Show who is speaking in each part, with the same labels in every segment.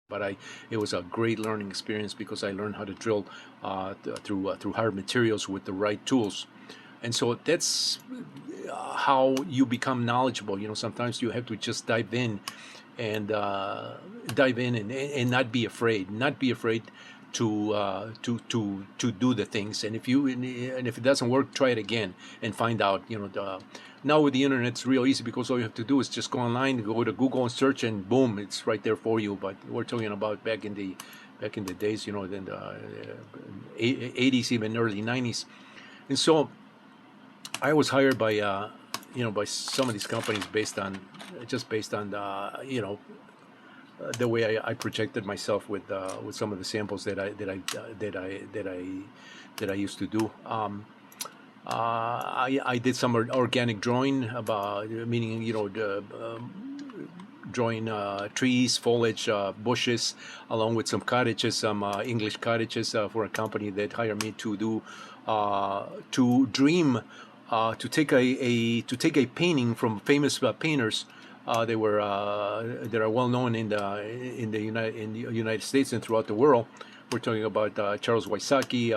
Speaker 1: But it was a great learning experience because I learned how to drill through hard materials with the right tools. And so that's how you become knowledgeable. Sometimes you have to just and dive in and not be afraid, to do the things. And if it doesn't work, try it again and find out. Now with the internet, it's real easy because all you have to do is just go online, go to Google and search, and boom, it's right there for you. But we're talking about back in the days, in the 80s, even early 90s. And so I was hired by some of these companies based on the way I projected myself with some of the samples that I used to do. I did some organic drawing, about meaning drawing trees, foliage, bushes, along with some cottages, some English cottages for a company that hired me to dream, to take a painting from famous painters. They are well known in the United States and throughout the world. We're talking about Charles Wysocki,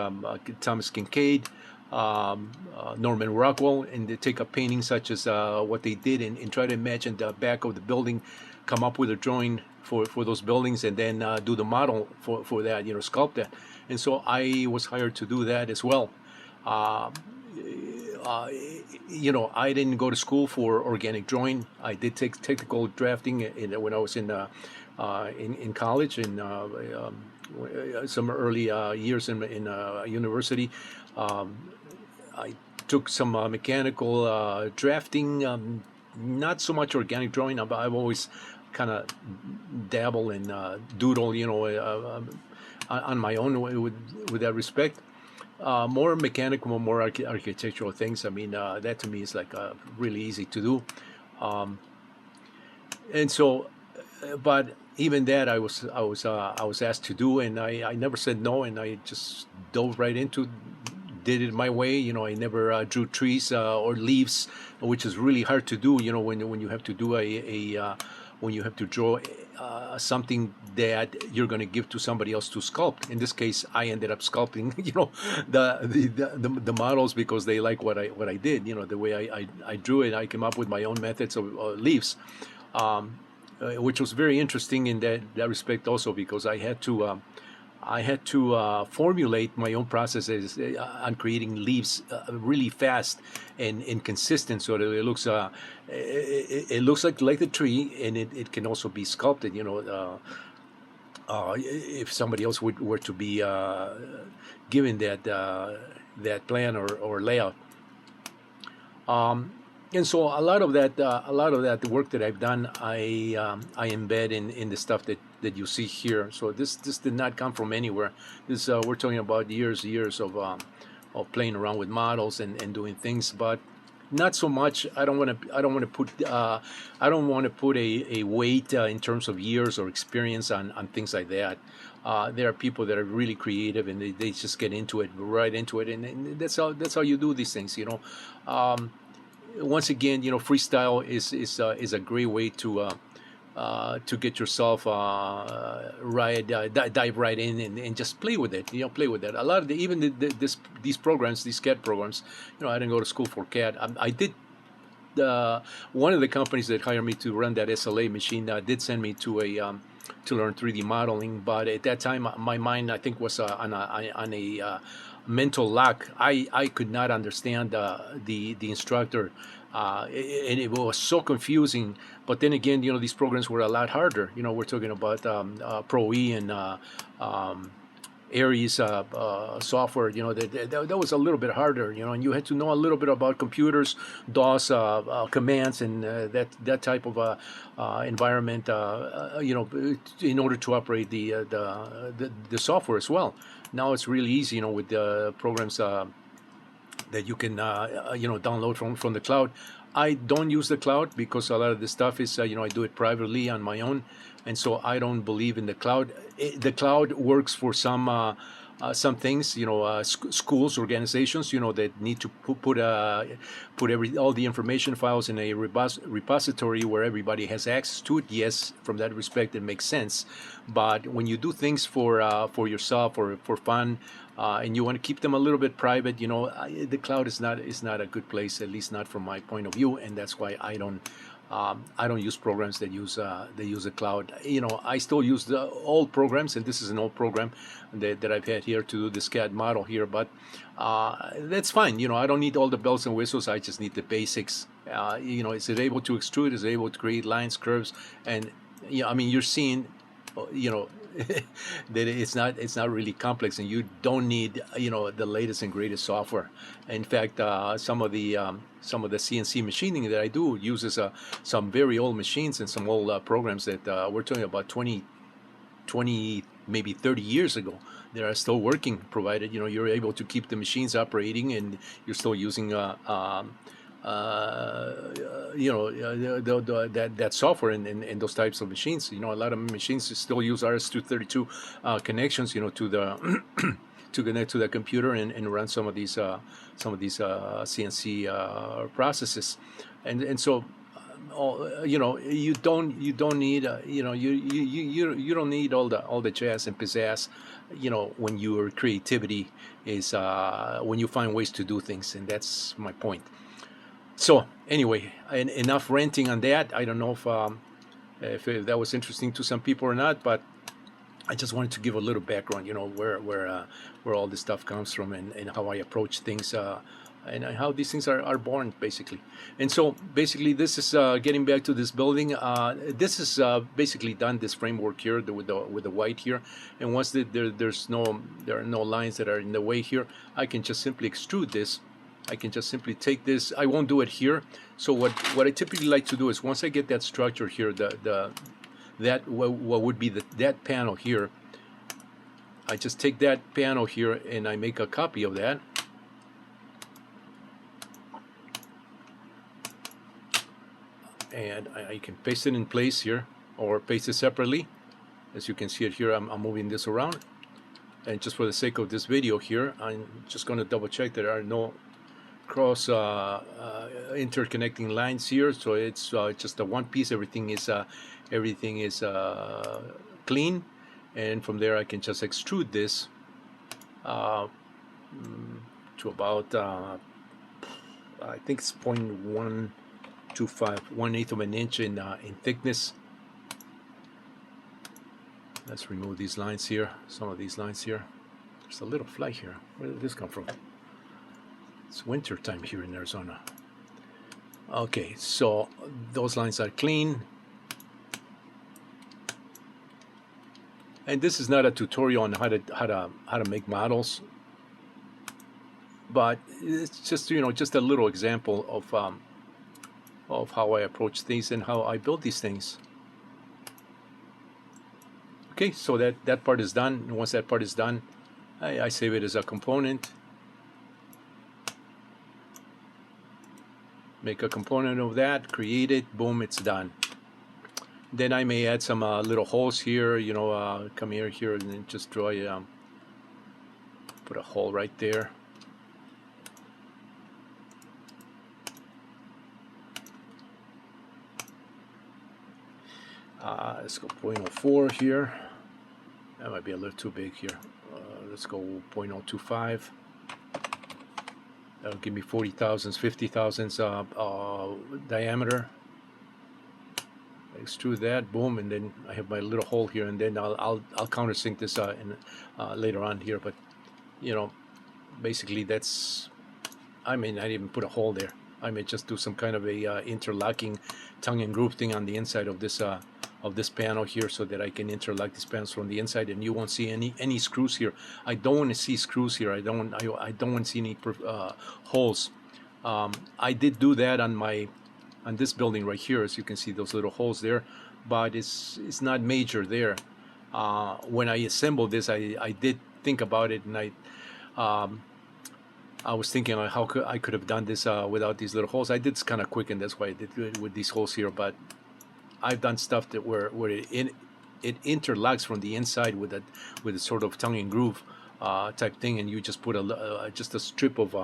Speaker 1: Thomas Kincaid, Norman Rockwell, and they take a painting such as what they did, and try to imagine the back of the building, come up with a drawing for those buildings, and then do the model for that, sculpt that. And so I was hired to do that as well. Uh, uh, I didn't go to school for organic drawing. I did take technical drafting when I was in college, and some early years in university. Um, I took some mechanical drafting, not so much organic drawing. I've always kind of dabble and doodle, on my own with that respect. More mechanical, more architectural things. I mean, that to me is like really easy to do. Um, and so, but even that, I was asked to do, and I never said no, and I just dove right into, did it my way. I never drew trees or leaves, which is really hard to do. When you have to do when you have to draw something that you're going to give to somebody else to sculpt. In this case, I ended up sculpting, the models, because they like what I did. The way I drew it. I came up with my own methods of leaves, um, which was very interesting in that respect also, because I had to formulate my own processes on creating leaves really fast and consistent, so that it looks like the tree, and it can also be sculpted. If somebody else were to be given that plan or layout. Um, and so a lot of that work that I've done, I embed in the stuff that you see here. So this did not come from anywhere. This We're talking about years of playing around with models and doing things, but not so much. I don't want to put a weight in terms of years or experience on things like that. There are people that are really creative, and they just get into it, right into it, and that's how you do these things. Once again, freestyle is a great way to get yourself dive right in, and just play with it. Play with it. A lot of even these programs, these CAD programs. I didn't go to school for CAD. I did. One of the companies that hired me to run that SLA machine did send me to learn 3D modeling, but at that time my mind, I think, was on a mental lock. I could not understand the instructor, and it was so confusing. But then again, these programs were a lot harder. We're talking about Pro E and um, Aries software. That was a little bit harder. And you had to know a little bit about computers, DOS commands, and that type of environment. In order to operate the software as well. Now it's really easy, with the programs that you can download from the cloud. I don't use the cloud because a lot of the stuff is I do it privately on my own, and so I don't believe in the cloud. The cloud works for some some things, schools, organizations, that need to put all the information files in a repository where everybody has access to it. Yes, from that respect, it makes sense. But when you do things for yourself or for fun, and you want to keep them a little bit private, the cloud is not a good place, at least not from my point of view, and that's why I don't use programs that use the cloud. I still use the old programs, and this is an old program that I've had here to do this CAD model here. But that's fine. I don't need all the bells and whistles. I just need the basics. Is it able to extrude? Is it able to create lines, curves? And you're seeing, that it's not really complex, and you don't need the latest and greatest software. In fact, some of the CNC machining that I do uses some very old machines and some old programs that we're talking about 20 maybe 30 years ago. They are still working, provided you're able to keep the machines operating and you're still using that software and those types of machines. A lot of machines still use RS-232 connections, to the to connect to the computer and run some of these CNC processes, and so. You don't need you don't need all the jazz and pizzazz, when your creativity is when you find ways to do things, and that's my point. So anyway, enough ranting on that. I don't know if that was interesting to some people or not, but I just wanted to give a little background, where all this stuff comes from and how I approach things, and how these things are born, basically. And so basically this is getting back to this building. This is basically done, this framework here with the white here, and once there are no lines that are in the way here, I can just simply extrude this. I can just simply take this. I won't do it here. So what I typically like to do is, once I get that structure here, what would be that panel here, I just take that panel here and I make a copy of that. And I can paste it in place here, or paste it separately. As you can see it here, I'm moving this around. And just for the sake of this video here, I'm just going to double check there are no cross interconnecting lines here, so it's just a one piece. Everything is clean, and from there I can just extrude this to about I think it's 0.125, 1/8 of an inch in thickness. Let's remove these lines here, some of these lines here. There's a little fly here. Where did this come from? It's winter time here in Arizona. Okay, so those lines are clean. And this is not a tutorial on how to make models, but it's just just a little example of how I approach things and how I build these things. Okay, so that part is done. And once that part is done, I save it as a component. Make a component of that, create it, boom, it's done. Then I may add some little holes here, come here and then just draw put a hole right there. Let's go 0.04 here. That might be a little too big here. Let's go 0.025. That'll give me 40 thousandths, 50 thousandths diameter. Extrude that, boom, and then I have my little hole here, and then I'll countersink this later on here. But basically that's. I may not even put a hole there. I may just do some kind of a interlocking tongue and groove thing on the inside of this panel here, so that I can interlock these panels from the inside, and you won't see any screws here. I don't want to see screws here. I don't want to see any holes. I did do that on this building right here, as you can see those little holes there, but it's not major there. When I assembled this, I did think about it, and I was thinking how I could have done this without these little holes. I did this kind of quick, and that's why I did it with these holes here. But I've done stuff that where it interlocks from the inside with a sort of tongue and groove type thing, and you just put just a strip of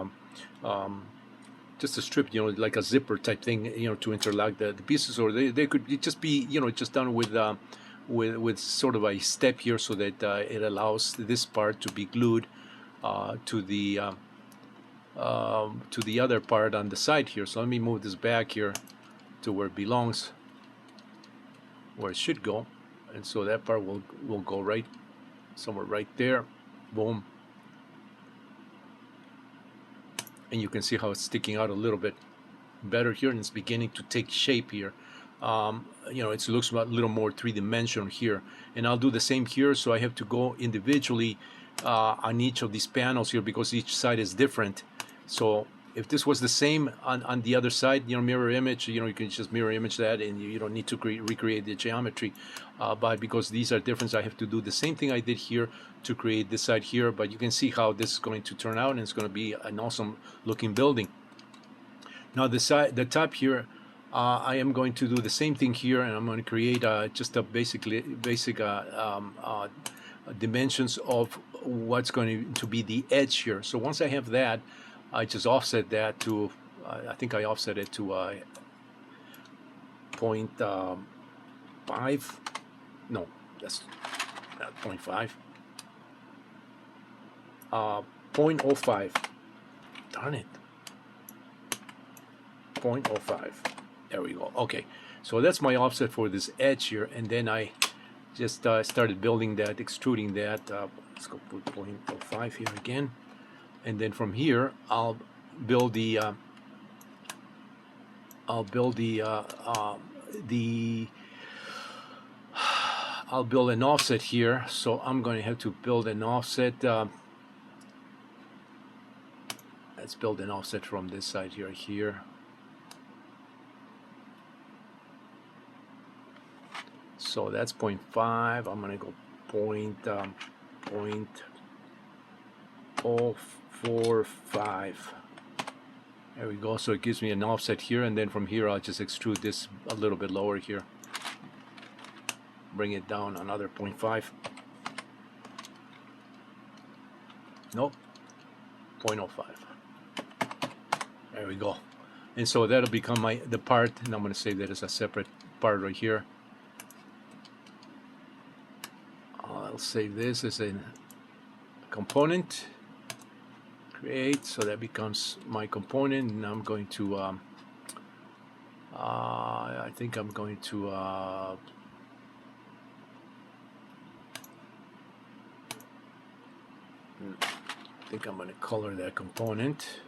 Speaker 1: just a strip, like a zipper type thing, to interlock the pieces, or they could just be, just done with sort of a step here, so that it allows this part to be glued to the other part on the side here. So let me move this back here to where it belongs, where it should go, and so that part will go right somewhere right there. Boom. And you can see how it's sticking out a little bit better here, and it's beginning to take shape here. It looks a little more three-dimensional here, and I'll do the same here. So I have to go individually on each of these panels here, because each side is different. So if this was the same on the other side, mirror image, you can just mirror image that, and you don't need to recreate the geometry. But because these are different, I have to do the same thing I did here to create this side here. But you can see how this is going to turn out, and it's going to be an awesome looking building. Now the top here, I am going to do the same thing here, and I'm going to create just a basic dimensions of what's going to be the edge here. So once I have that, I just offset that to, I think I offset it to 0.5. No, that's not 0.5. 0.05. Darn it. 0.05. There we go. Okay, so that's my offset for this edge here, and then I just started building that, extruding that. Let's go put 0.05 here again, and then from here I'll build the I'll build an offset here. So I'm going to have to build an offset. Let's build an offset from this side here. So that's 0.5. I'm going to go 0.045. There we go. So it gives me an offset here, and then from here I'll just extrude this a little bit lower here. Bring it down another 0.5. Nope. 0.05. There we go. And so that'll become the part, and I'm going to save that as a separate part right here. I'll save this as a component. Create, so that becomes my component, and I'm going to I think I'm going to I think I'm going to color that component.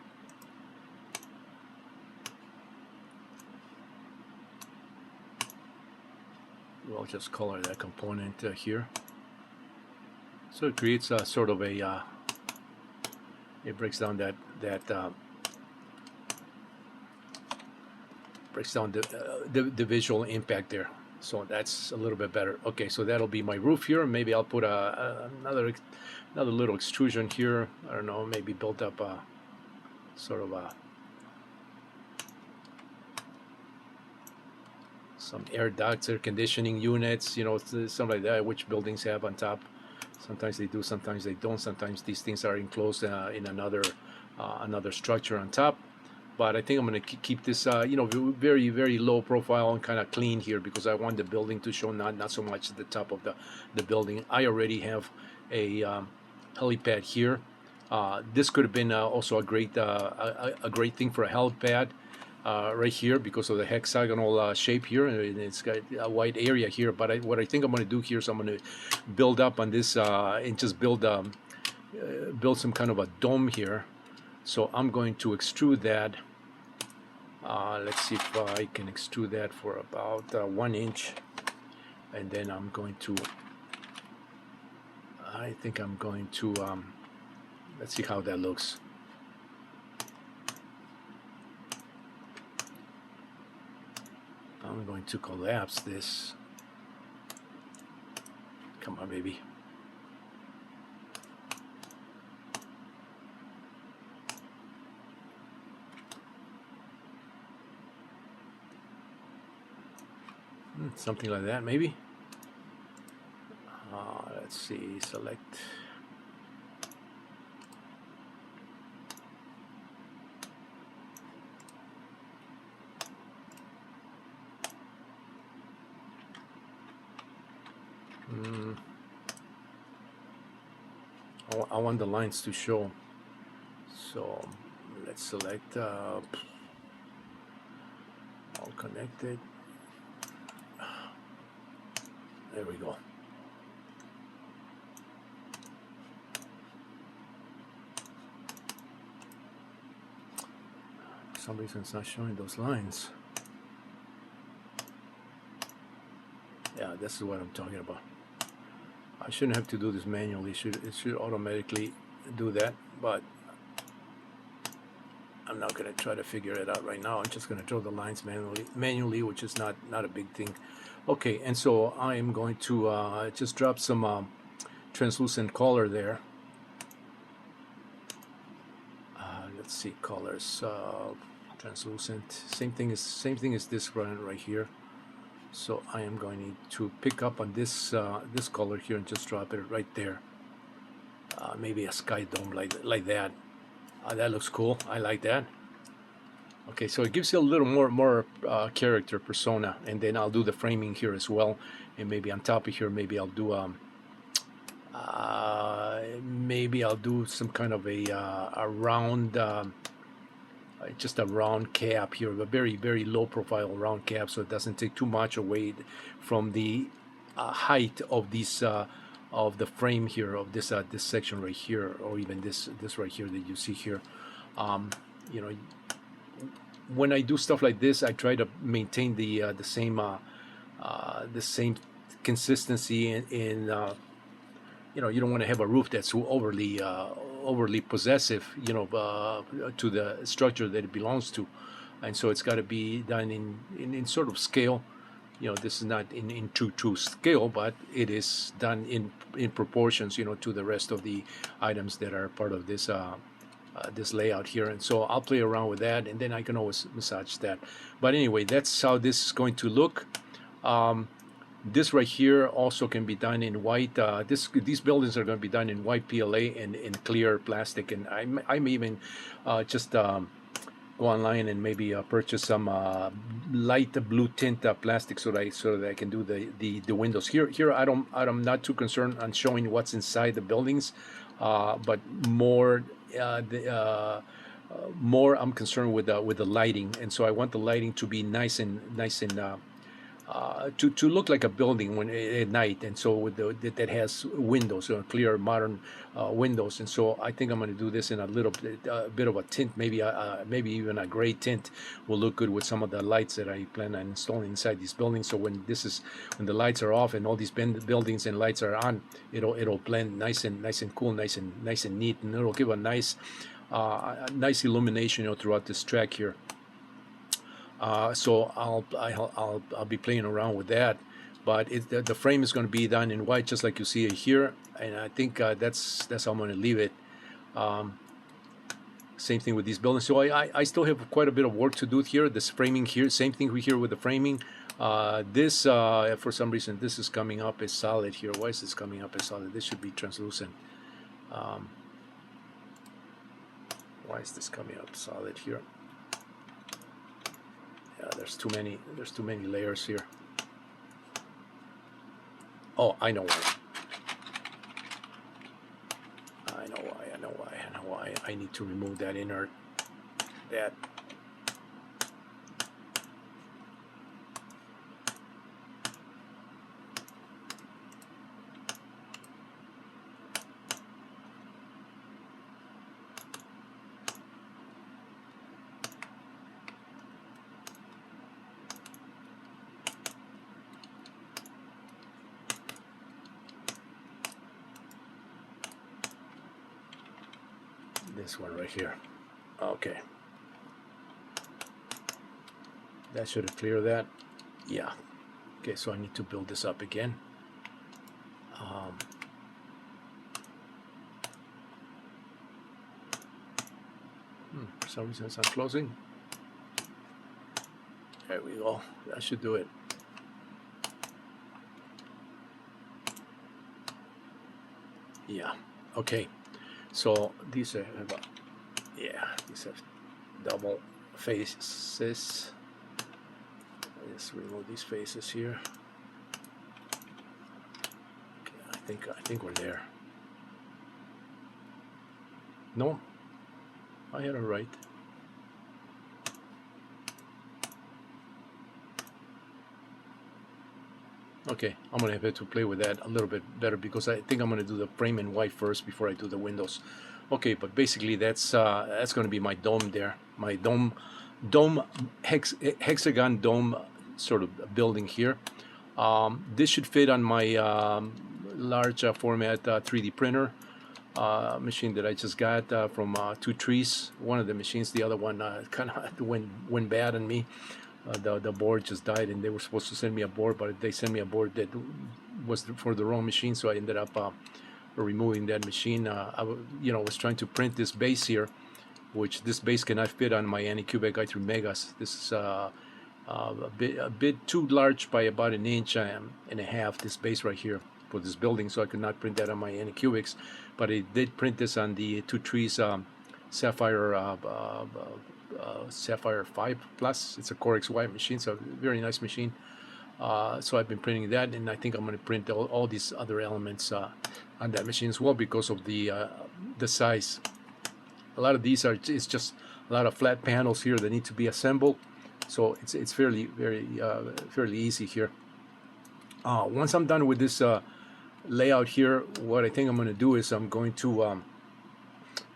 Speaker 1: We'll just color that component here. So it creates a sort of a it breaks down breaks down the visual impact there. So that's a little bit better. Okay, so that'll be my roof here. Maybe I'll put another little extrusion here. I don't know, maybe build up a sort of some air ducts, air conditioning units, something like that, which buildings have on top. Sometimes they do, sometimes they don't. Sometimes these things are enclosed in another structure on top. But I think I'm going to keep this, very, very low profile and kind of clean here, because I want the building to show not so much at the top of the building. I already have a helipad here. This could have been also a great thing for a helipad. Right here, because of the hexagonal shape here, and it's got a wide area here. But what I think I'm going to do here is I'm going to build up on this and just build some kind of a dome here. So I'm going to extrude that. Let's see if I can extrude that for about 1 inch, and then I'm going to. I think I'm going to. Let's see how that looks. I'm going to collapse this. Come on, baby. Something like that, maybe. Let's see, select. I want the lines to show. So let's select all connected. There we go. For some reason it's not showing those lines. Yeah, this is what I'm talking about. I shouldn't have to do this manually. It should automatically do that, but I'm not going to try to figure it out right now. I'm just going to draw the lines manually, which is not a big thing. Okay, and so I am going to just drop some translucent color there. Let's see, colors, translucent. Same thing as this one right here. So I am going to pick up on this this color here and just drop it right there. Maybe a sky dome like that. That looks cool. I like that. Okay, so it gives you a little more character persona, and then I'll do the framing here as well, and maybe on top of here, maybe I'll do some kind of a round, just a round cap here, a very low profile round cap, so it doesn't take too much away from the height of these of the frame here of this this section right here, or even this right here that you see here. You know, when I do stuff like this, I try to maintain the same consistency in you know, you don't want to have a roof that's overly possessive, you know, to the structure that it belongs to, and so it's got to be done in sort of scale. You know, this is not in true scale, but it is done in proportions, you know, to the rest of the items that are part of this this layout here. And so I'll play around with that, and then I can always massage that. But anyway, that's how this is going to look. This right here also can be done in white. These buildings are going to be done in white PLA and in clear plastic. And I may even just go online and maybe purchase some light blue tint plastic so that I can do the windows here. I'm not too concerned on showing what's inside the buildings, but more more I'm concerned with the lighting, and so I want the lighting to be nice and to look like a building when at night, and so with that has windows, clear modern windows, and so I think I'm going to do this in a little bit of a tint, maybe even a gray tint will look good with some of the lights that I plan on installing inside these buildings. So when the lights are off and all these buildings and lights are on, it'll blend nice and cool, nice and neat, and it'll give a nice illumination, you know, throughout this track here. So I'll be playing around with that, but the frame is going to be done in white, just like you see it here, and I think that's how I'm going to leave it. Same thing with these buildings. So I still have quite a bit of work to do here. This framing here, same thing we here with the framing. This for some reason this is coming up as solid here. Why is this coming up as solid? This should be translucent. Why is this coming up solid here? Yeah, there's too many layers here. Oh, I know why. I need to remove that inert. That. This one right here. Okay. That should have cleared that. Yeah. Okay, so I need to build this up again. For some reason it's not closing. There we go. That should do it. Yeah. Okay. So these have these have double faces. Let's remove these faces here. Okay, I think we're there. No, I had it right. Okay, I'm gonna have to play with that a little bit better because I think I'm gonna do the frame in white first before I do the windows. Okay, but basically that's gonna be my dome there, my dome hexagon dome sort of building here. This should fit on my large format 3D printer machine that I just got from Two Trees. One of the machines, the other one kind of went bad on me. The board just died, and they were supposed to send me a board, but they sent me a board that was for the wrong machine, so I ended up removing that machine. Was trying to print this base here, which this base cannot fit on my Anycubic i3 Megas. This is a bit too large by about an inch and a half, this base right here for this building, so I could not print that on my Anycubics, but I did print this on the Two Trees Sapphire Sapphire 5 Plus. It's a Core XY machine, so very nice machine. So I've been printing that, and I think I'm going to print all these other elements on that machine as well because of the size. A lot of these it's just a lot of flat panels here that need to be assembled, so it's fairly fairly easy here. Once I'm done with this layout here, what I think I'm going to do is I'm going to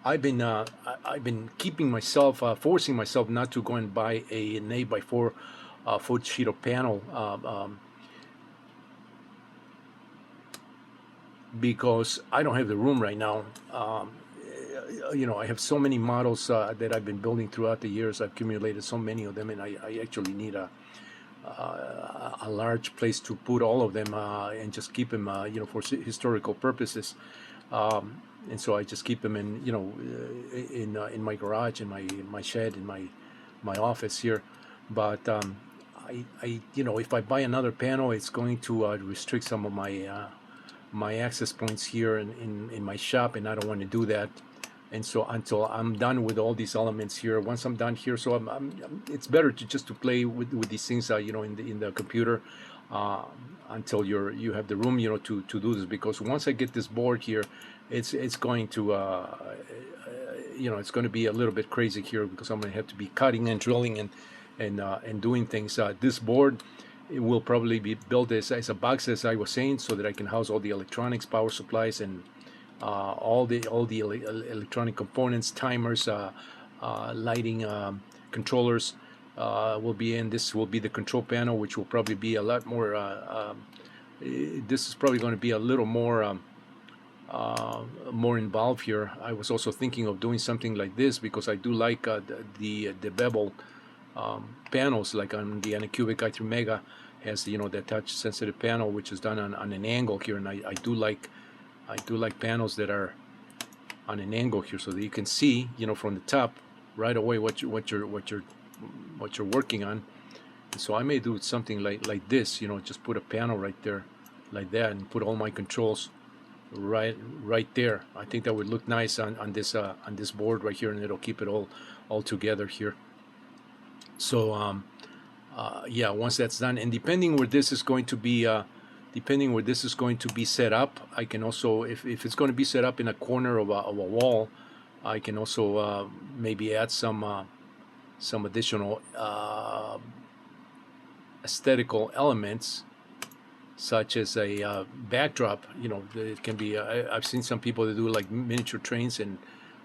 Speaker 1: I've been keeping myself forcing myself not to go and buy an 8x4 foot sheet of panel because I don't have the room right now. I have so many models that I've been building throughout the years. I've accumulated so many of them, and I actually need a large place to put all of them and just keep them, for historical purposes. And so I just keep them in, in my garage, in my shed, in my office here. But if I buy another panel, it's going to restrict some of my access points here in my shop, and I don't want to do that. And so until I'm done with all these elements here, once I'm done here, so it's better to play with these things, in the computer until you have the room, to do this. Because once I get this board here, it's going to it's going to be a little bit crazy here because I'm going to have to be cutting and drilling and doing things. This board, it will probably be built as a box, as I was saying, so that I can house all the electronics, power supplies, and all the electronic components, timers, lighting, controllers will be in. This will be the control panel, which will probably be a lot more. This is probably going to be a little more more involved here. I was also thinking of doing something like this because I do like the bevel panels, like on the Anycubic i3 Mega has the touch sensitive panel, which is done on an angle here, and I do like panels that are on an angle here, so that you can see, from the top right away what you're working on. And so I may do something like this, just put a panel right there, like that, and put all my controls right there. I think that would look nice on this board right here, and it'll keep it all together here. So yeah, once that's done, and depending where this is going to be set up, I can also, if it's going to be set up in a corner of a wall, I can also maybe add some additional aesthetical elements, such as a backdrop. It can be. I've seen some people that do like miniature trains and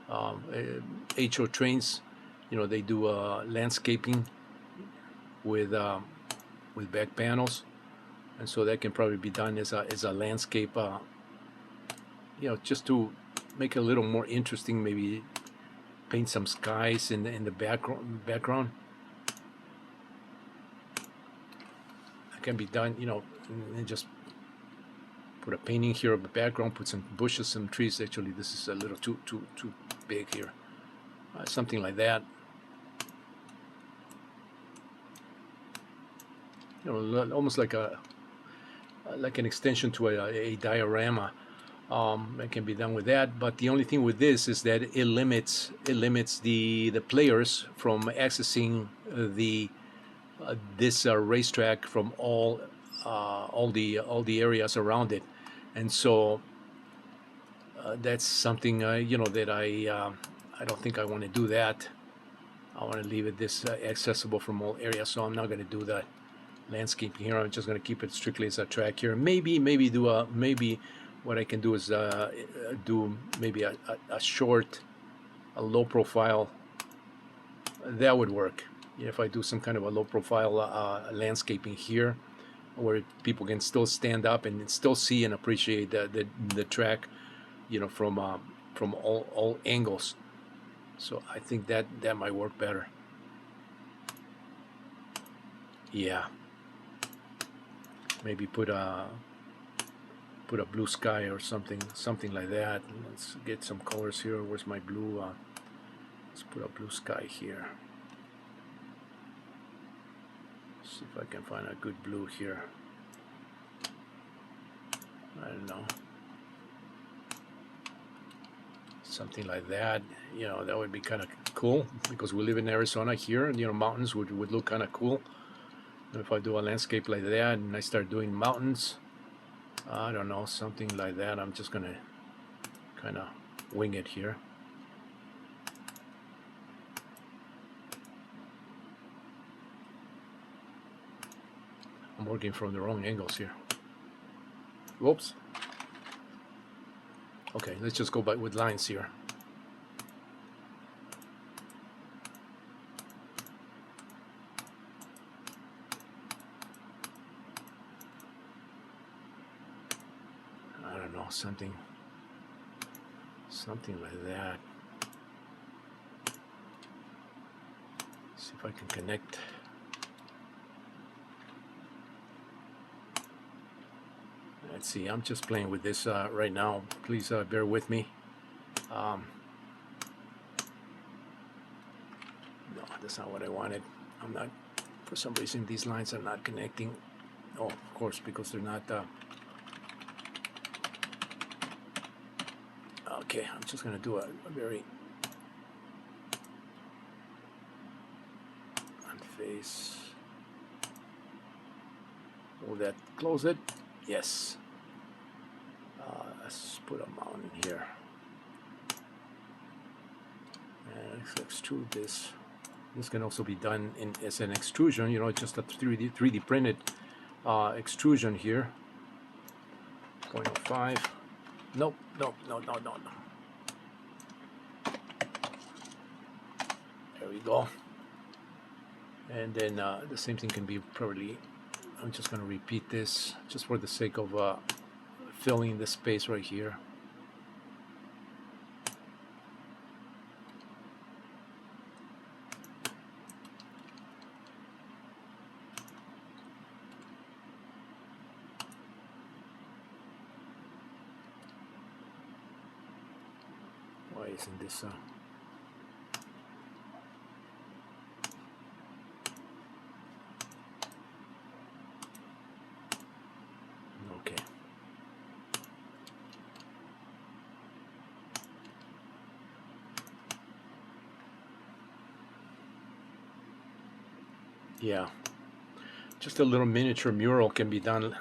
Speaker 1: HO trains. They do landscaping with back panels, and so that can probably be done as a landscape. Just to make it a little more interesting, maybe paint some skies in the background. That can be done, and just put a painting here of the background, put some bushes, some trees. Actually, this is a little too big here. Something like that. Almost like an extension to a diorama. That can be done with that, but the only thing with this is that it limits the players from accessing this racetrack from all the areas around it. And so that's something that I don't think I want to do that. I want to leave it this accessible from all areas, so I'm not going to do that landscaping here. I'm just going to keep it strictly as a track here. Maybe do a maybe what I can do is do maybe a short, a low profile. That would work. If I do some kind of a low profile landscaping here, where people can still stand up and still see and appreciate the track, from all angles. So I think that might work better. Yeah. Maybe put a blue sky or something like that. Let's get some colors here. Where's my blue? Let's put a blue sky here. See if I can find a good blue here. I don't know. Something like that. That would be kind of cool, because we live in Arizona here, and mountains would look kind of cool. And if I do a landscape like that and I start doing mountains, I don't know, something like that. I'm just gonna kind of wing it here. I'm working from the wrong angles here. Whoops. Okay, let's just go by with lines here. I don't know, something like that. See if I can connect. Let's see, I'm just playing with this right now. Please bear with me. No, that's not what I wanted. I'm not, for some reason, these lines are not connecting. Oh, of course, because they're not. Okay, I'm just going to do a very on face. Will that close it? Yes. Let's put a mountain here. And let's extrude this. This can also be done as an extrusion, just a 3D printed extrusion here. 0.05. Nope. There we go. And then the same thing can be probably, I'm just going to repeat this just for the sake of filling the space right here. Why isn't this okay. Yeah, just a little miniature mural can be done,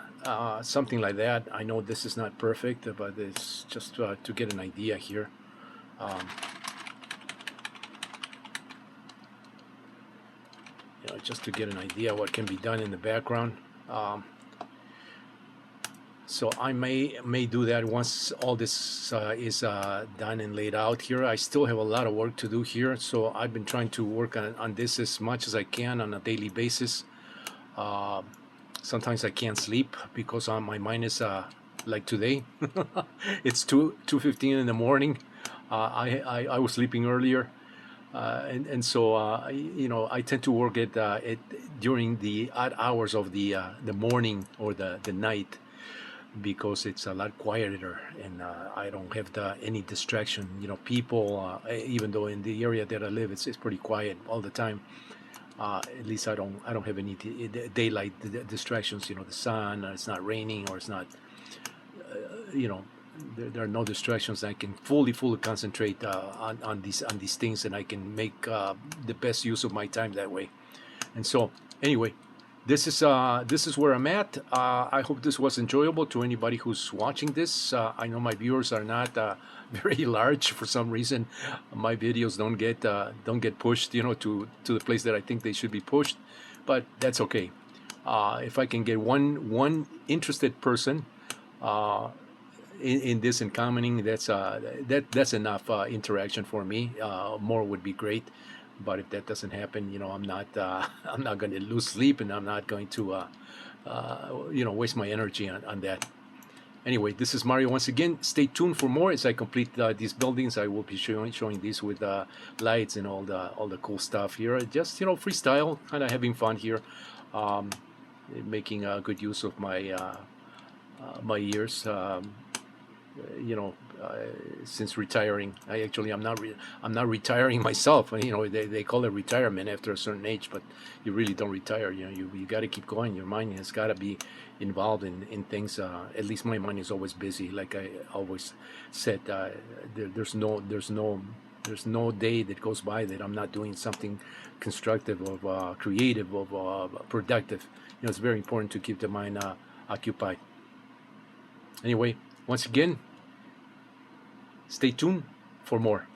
Speaker 1: something like that. I know this is not perfect, but it's just to get an idea here. Just to get an idea what can be done in the background. So I may do that once all this is done and laid out here. I still have a lot of work to do here, so I've been trying to work on this as much as I can on a daily basis. Sometimes I can't sleep because my mind is like today. It's 2:15 in the morning. I was sleeping earlier. And so I tend to work it during the odd hours of the morning or the night, because it's a lot quieter, and I don't have any distraction. People, even though in the area that I live, it's pretty quiet all the time. At least I don't have any daylight distractions. The sun, it's not raining, or it's not. There are no distractions. I can fully concentrate on these things, and I can make the best use of my time that way. And so, anyway, this is where I'm at. I hope this was enjoyable to anybody who's watching this. I know my viewers are not very large for some reason. My videos don't get pushed, to the place that I think they should be pushed, but that's okay. If I can get one interested person uh, in this and commenting, that's enough interaction for me. More would be great, but if that doesn't happen, I'm not I'm not going to lose sleep, and I'm not going to waste my energy on that. Anyway, this is Mario once again. Stay tuned for more as I complete these buildings. I will be showing these with lights and all the cool stuff here. Just freestyle, kind of having fun here, um, making good use of my years. You know, since retiring, I'm not retiring myself. They call it retirement after a certain age, but you really don't retire. You got to keep going. Your mind has got to be involved in things. At least my mind is always busy. Like I always said, there's no day that goes by that I'm not doing something constructive, of creative, of productive. It's very important to keep the mind occupied. Anyway, once again, stay tuned for more.